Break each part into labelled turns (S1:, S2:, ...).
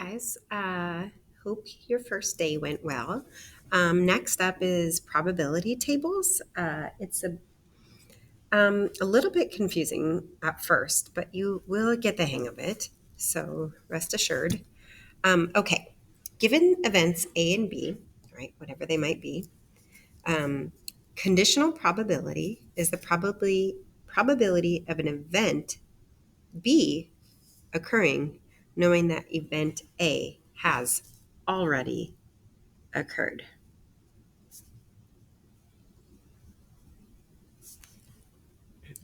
S1: guys. Hope your first day went well. Next up is probability tables. It's a little bit confusing at first, but you will get the hang of it. So rest assured. Okay, given events A and B, right, whatever they might be, um, conditional probability is the probability of an event B occurring, knowing that event A has already occurred.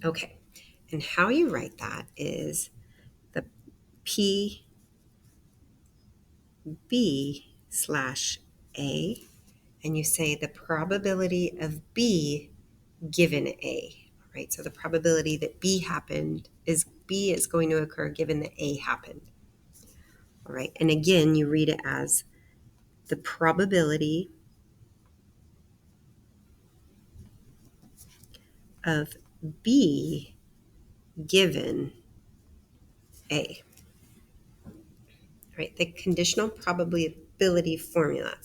S1: Okay, and how you write that is the PB/A, and you say the probability of B given A, right? So the probability that B is going to occur given that A happened. All right, and again, you read it as the probability of B given A. Right, the conditional probability formula.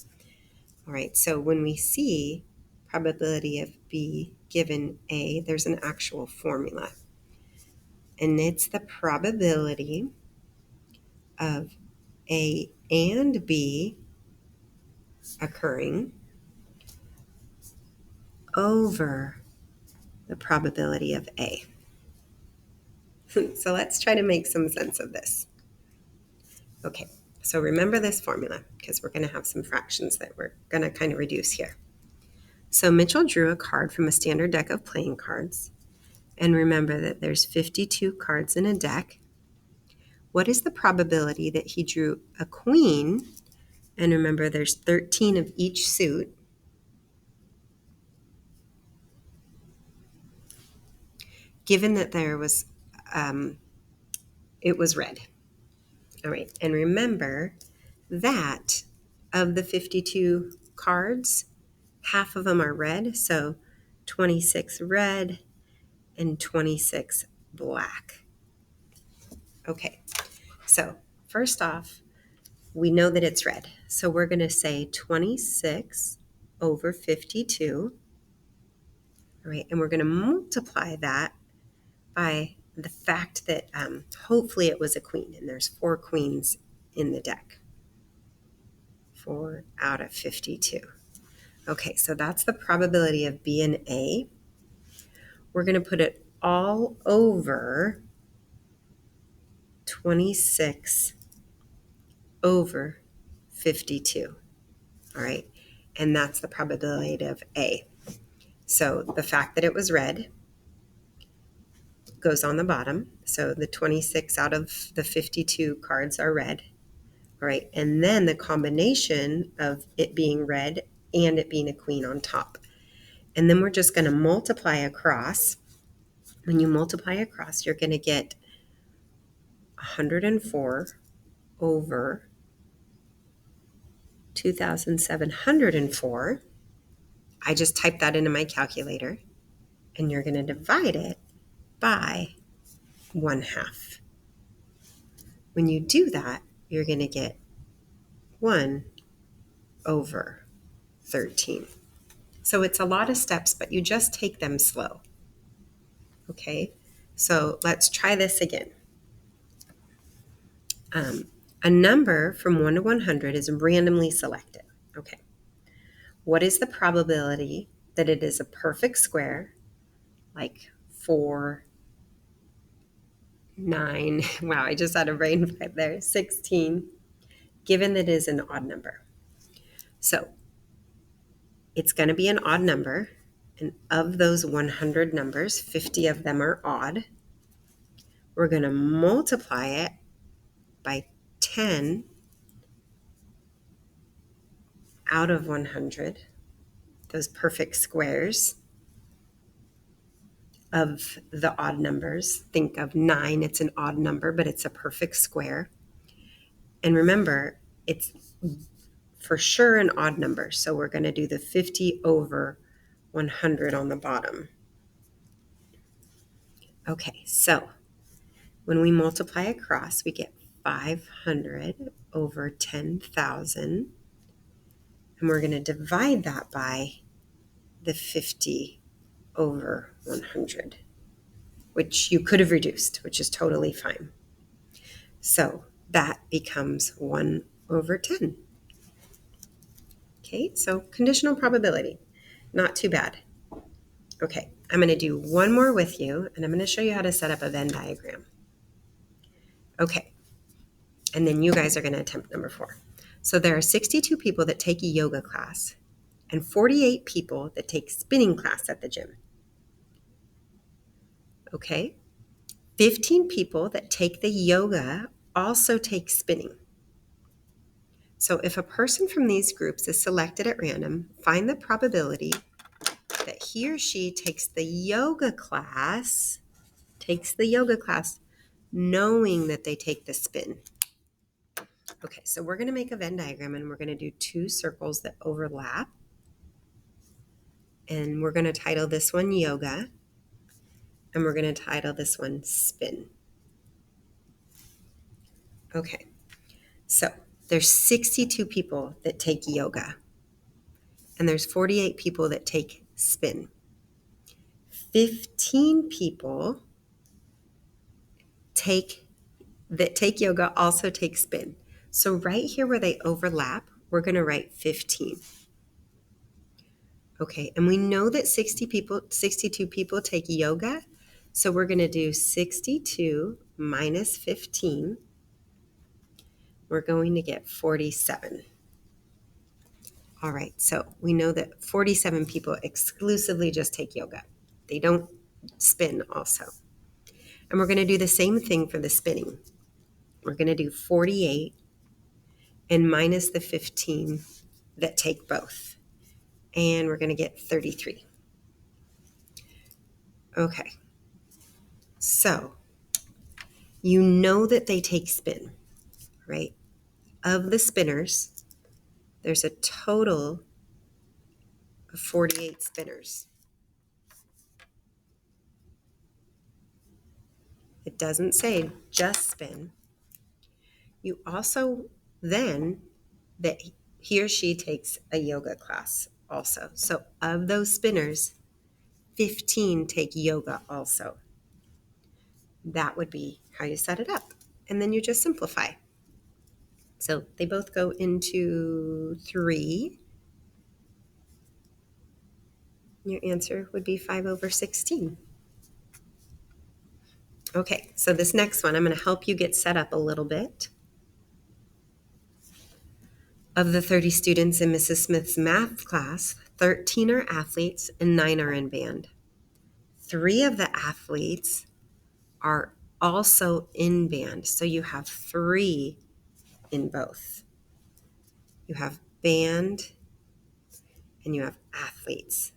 S1: All right, so when we see probability of B given A, there's an actual formula. And it's the probability of A and B occurring over the probability of A. So let's try to make some sense of this. Okay, so remember this formula because we're going to have some fractions that we're going to kind of reduce here. So Mitchell drew a card from a standard deck of playing cards. And remember that there's 52 cards in a deck. What is the probability that he drew a queen? And remember there's 13 of each suit. Given that it was red. All right, and remember that of the 52 cards, half of them are red, so 26 red and 26 black. Okay, so first off, we know that it's red. So we're going to say 26 over 52. All right, and we're going to multiply that by the fact that hopefully it was a queen, and there's 4 queens in the deck. 4 out of 52. Okay, so that's the probability of B and A. We're going to put it all over 26 over 52. All right, and that's the probability of A. So the fact that it was red goes on the bottom. So the 26 out of the 52 cards are red. All right, and then the combination of it being red and it being a queen on top. And then we're just going to multiply across. When you multiply across, you're going to get 104 over 2,704. I just typed that into my calculator, and you're going to divide it by 1/2. When you do that, you're going to get 1 over 13. So it's a lot of steps, but you just take them slow. Okay, so let's try this again. A number from 1 to 100 is randomly selected. Okay, what is the probability that it is a perfect square, like 4, 9, wow, I just had a brain fart there, 16, given that it is an odd number? So it's going to be an odd number, and of those 100 numbers, 50 of them are odd. We're going to multiply it by 10 out of 100, those perfect squares of the odd numbers. Think of 9, it's an odd number, but it's a perfect square. And remember, it's for sure an odd number, so we're going to do the 50 over 100 on the bottom. Okay, so when we multiply across, we get 500 over 10,000. And we're going to divide that by the 50 over 100, which you could have reduced, which is totally fine. So that becomes 1 over 10. Okay, so conditional probability, not too bad. Okay, I'm going to do one more with you, and I'm going to show you how to set up a Venn diagram. Okay, and then you guys are going to attempt number 4. So there are 62 people that take a yoga class and 48 people that take spinning class at the gym. Okay, 15 people that take the yoga also take spinning. So if a person from these groups is selected at random, find the probability that he or she takes the yoga class knowing that they take the spin. Okay, so we're going to make a Venn diagram, and we're going to do 2 circles that overlap. And we're going to title this one yoga, and we're going to title this one spin. Okay, so there's 62 people that take yoga, and there's 48 people that take spin. 15 people that take yoga also take spin. So right here where they overlap, we're going to write 15. Okay, and we know that 62 people take yoga, so we're going to do 62 minus 15. We're going to get 47. All right, so we know that 47 people exclusively just take yoga. They don't spin also. And we're going to do the same thing for the spinning. We're going to do 48 and minus the 15 that take both. And we're going to get 33. Okay, so you know that they take spin, right? Of the spinners, there's a total of 48 spinners. It doesn't say just spin. You also then that he or she takes a yoga class also. So of those spinners, 15 take yoga also. That would be how you set it up. And then you just simplify. So they both go into 3. Your answer would be 5 over 16. Okay, so this next one, I'm going to help you get set up a little bit. Of the 30 students in Mrs. Smith's math class, 13 are athletes and 9 are in band. 3 of the athletes are also in band. So you have 3 in both. You have band and you have athletes.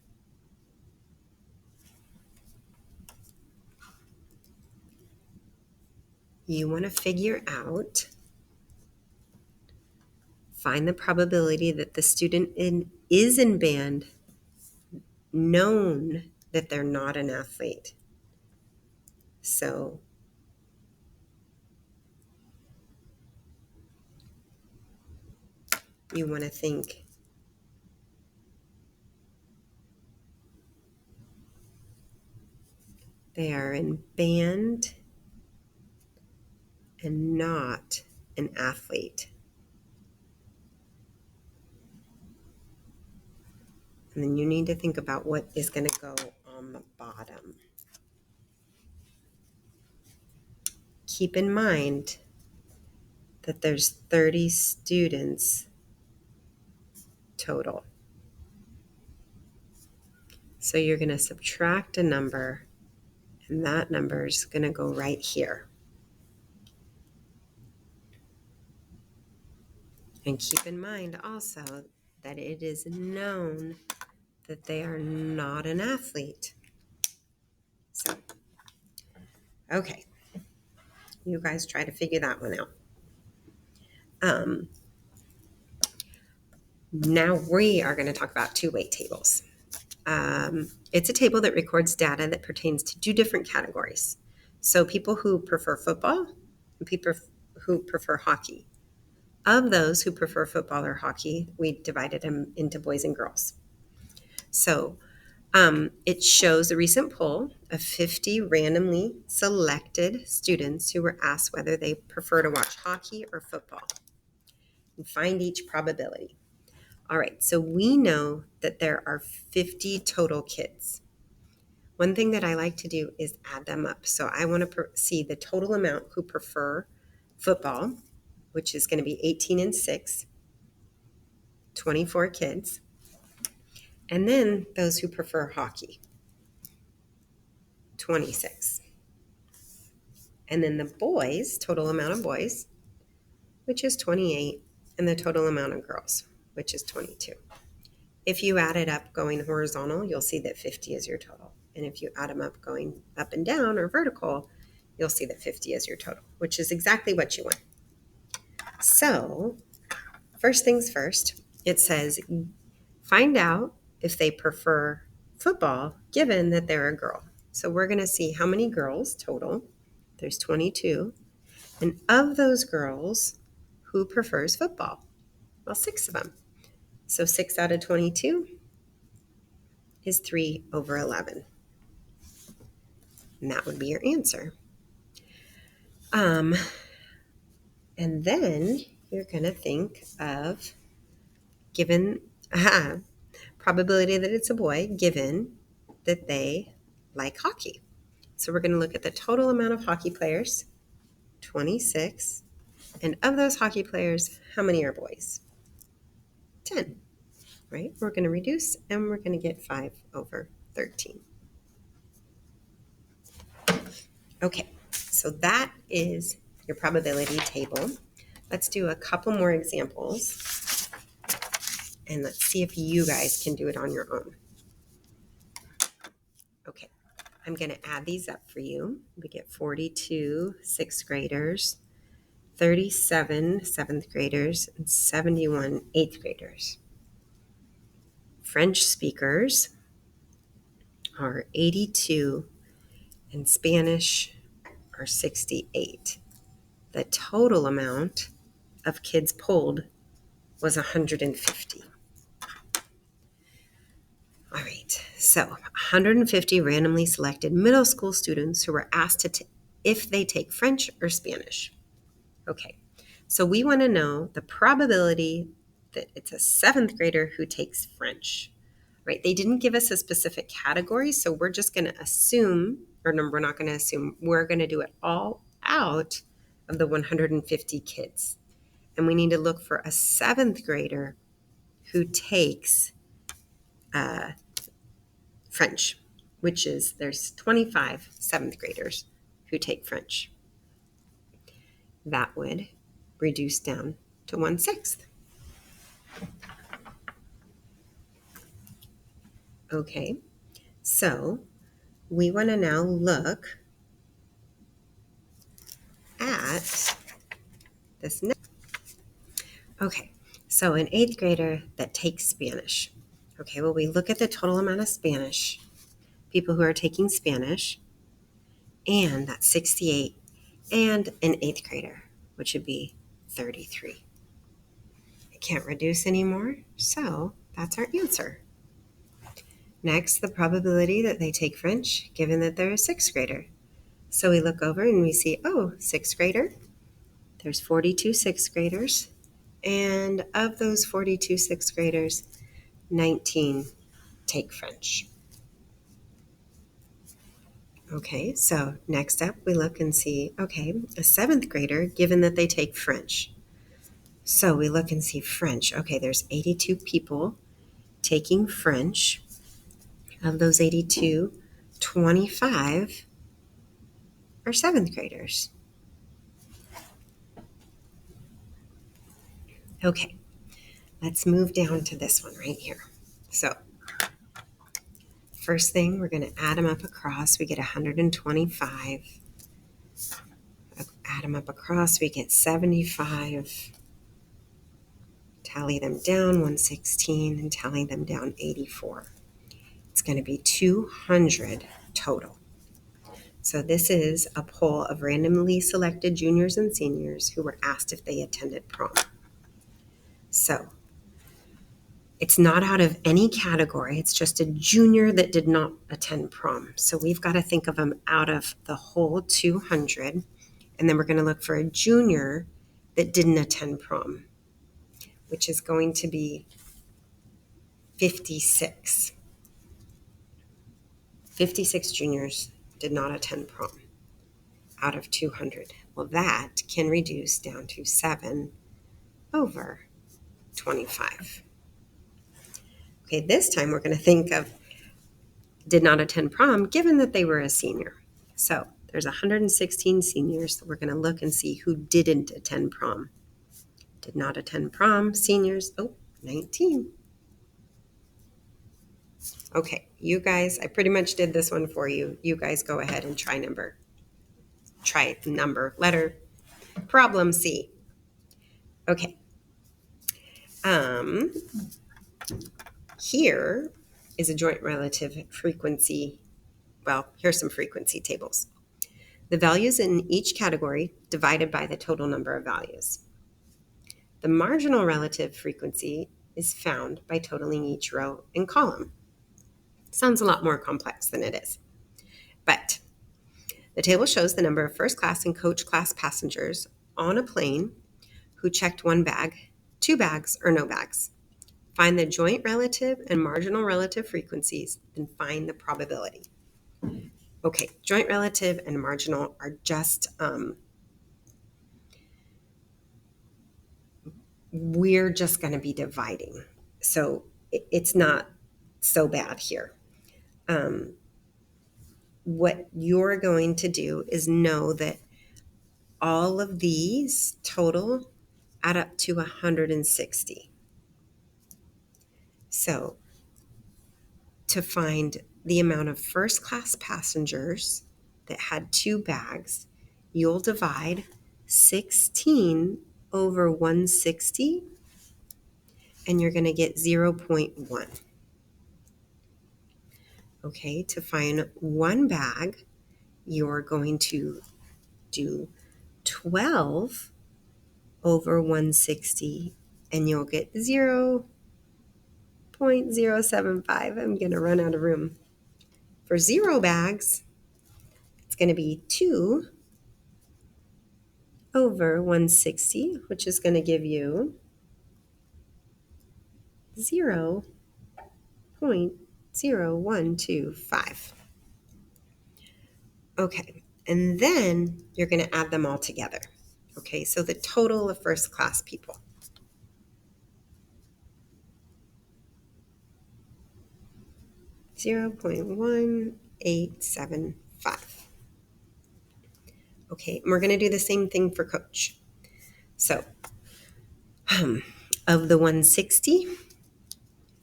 S1: You want to figure out, find the probability that the student is in band, known that they're not an athlete. So you want to think they are in band and not an athlete. And then you need to think about what is going to go on the bottom. Keep in mind that there's 30 students total. So you're going to subtract a number, and that number is going to go right here. And keep in mind also that it is known that they are not an athlete. So, okay. You guys try to figure that one out. Now we are going to talk about two-way tables. It's a table that records data that pertains to 2 different categories. So people who prefer football and people who prefer hockey. Of those who prefer football or hockey, we divided them into boys and girls. So it shows a recent poll of 50 randomly selected students who were asked whether they prefer to watch hockey or football and find each probability. All right, so we know that there are 50 total kids. One thing that I like to do is add them up. So I want to see the total amount who prefer football, which is going to be 18 and 6, 24 kids. And then those who prefer hockey, 26. And then the boys, total amount of boys, which is 28, and the total amount of girls, which is 22. If you add it up going horizontal, you'll see that 50 is your total. And if you add them up going up and down or vertical, you'll see that 50 is your total, which is exactly what you want. So first things first, it says find out if they prefer football given that they're a girl. So we're going to see how many girls total. There's 22. And of those girls, who prefers football? Well, 6 of them. So 6 out of 22 is 3/11. And that would be your answer. And then you're going to think of given probability that it's a boy, given that they like hockey. So we're going to look at the total amount of hockey players, 26. And of those hockey players, how many are boys? 10, right? We're going to reduce and we're going to get 5/13. Okay, so that is your probability table. Let's do a couple more examples and let's see if you guys can do it on your own. Okay, I'm going to add these up for you. We get 42 6th graders, 37 7th graders, and 71 8th graders. French speakers are 82 and Spanish are 68. The total amount of kids polled was 150. All right, so 150 randomly selected middle school students who were asked if they take French or Spanish. Okay, so we want to know the probability that it's a 7th grader who takes French, right? They didn't give us a specific category, so we're just going to assume, or no, we're not going to assume, we're going to do it all out of the 150 kids. And we need to look for a 7th grader who takes French, which is there's 25 7th graders who take French. That would reduce down to 1/6. Okay, so we want to now look at this next. Okay, so an 8th grader that takes Spanish. Okay, well, we look at the total amount of Spanish, people who are taking Spanish, and that's 68, and an 8th grader, which would be 33. I can't reduce anymore, so that's our answer. Next, the probability that they take French, given that they're a 6th grader. So we look over and we see, 6th grader. There's 42 6th graders. And of those 42 6th graders, 19 take French. Okay, so next up we look and see, a 7th grader, given that they take French. So we look and see French. Okay, there's 82 people taking French. Of those 82, 25 are 7th graders. Okay, let's move down to this one right here. So first thing, we're going to add them up across. We get 125. Add them up across, we get 75. Tally them down, 116, and tally them down, 84. It's going to be 200 total. So this is a poll of randomly selected juniors and seniors who were asked if they attended prom. So it's not out of any category. It's just a junior that did not attend prom. So we've got to think of them out of the whole 200. And then we're going to look for a junior that didn't attend prom, which is going to be 56. 56 juniors did not attend prom out of 200. Well, that can reduce down to 7 over 25. Okay, this time we're going to think of did not attend prom given that they were a senior. So there's 116 seniors. So we're going to look and see who didn't attend prom. Did not attend prom, seniors, 19. Okay, you guys, I pretty much did this one for you. You guys go ahead and try letter, problem C. Okay. Here is a joint relative frequency. Well, here's some frequency tables. The values in each category divided by the total number of values. The marginal relative frequency is found by totaling each row and column. Sounds a lot more complex than it is. But the table shows the number of first class and coach class passengers on a plane who checked one bag, 2 bags, or no bags. Find the joint relative and marginal relative frequencies and find the probability. Okay, joint relative and marginal are just, we're just going to be dividing. So it's not so bad here. What you're going to do is know that all of these total add up to 160. So to find the amount of first class passengers that had 2 bags, you'll divide 16 over 160 and you're going to get 0.1. Okay, to find 1 bag, you're going to do 12 over 160 and you'll get 0.075. I'm going to run out of room. For 0 bags, it's going to be 2 over 160, which is going to give you 0.0125. Okay, and then you're going to add them all together. Okay, so the total of first class people. $0.1875. Okay, and we're going to do the same thing for coach. So, of the 160,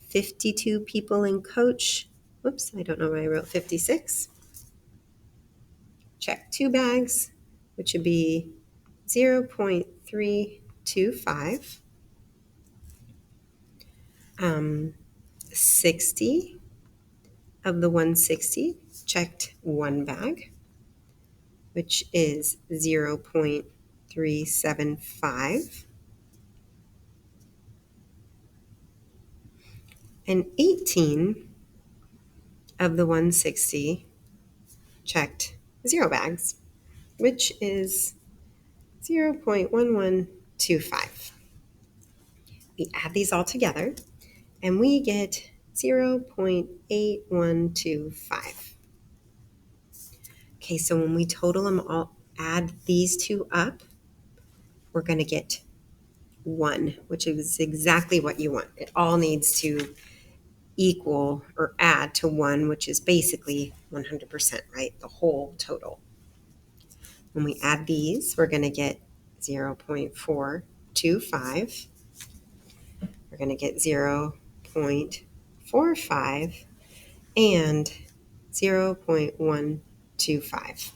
S1: 52 people in coach. Whoops, I don't know why I wrote 56. Check 2 bags, which would be 0.325. 60 of the 160 checked 1 bag, which is 0.375. And 18 of the 160 checked 0 bags, which is 0.1125. We add these all together and we get 0.8125. Okay, so when we total them all, add these 2 up, we're going to get 1, which is exactly what you want. It all needs to equal or add to 1, which is basically 100%, right? The whole total. When we add these, we're going to get 0.425. We're going to get 0.45 and 0.125.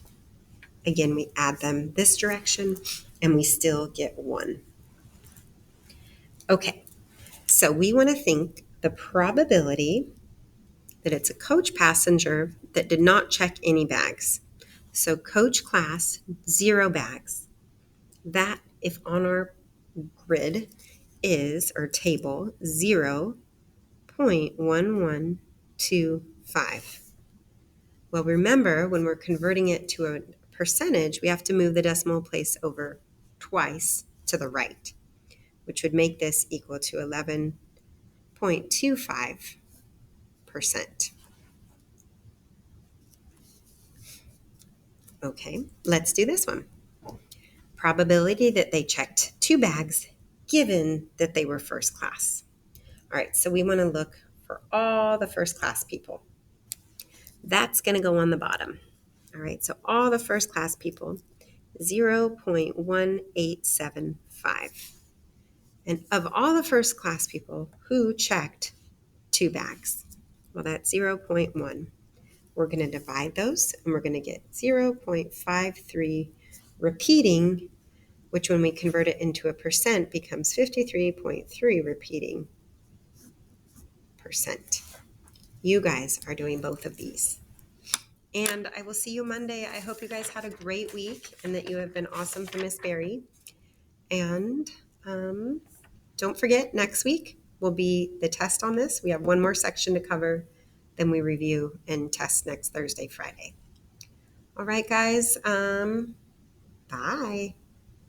S1: Again, we add them this direction and we still get 1. Okay, so we want to think the probability that it's a coach passenger that did not check any bags. So coach class, 0 bags. That, if on our grid, is, or table, 0.1125. Well, remember, when we're converting it to a percentage, we have to move the decimal place over twice to the right, which would make this equal to 11.25%. Okay, let's do this one. Probability that they checked 2 bags given that they were first class. All right, so we want to look for all the first class people. That's going to go on the bottom. All right, so all the first class people, 0.1875. And of all the first class people who checked 2 bags, well, that's 0.1. We're going to divide those and we're going to get 0.53 repeating, which when we convert it into a percent becomes 53.3 repeating percent. You guys are doing both of these. And I will see you Monday. I hope you guys had a great week and that you have been awesome for Miss Berry. And don't forget, next week will be the test on this. We have one more section to cover, then we review and test next Thursday, Friday. All right, guys. Bye.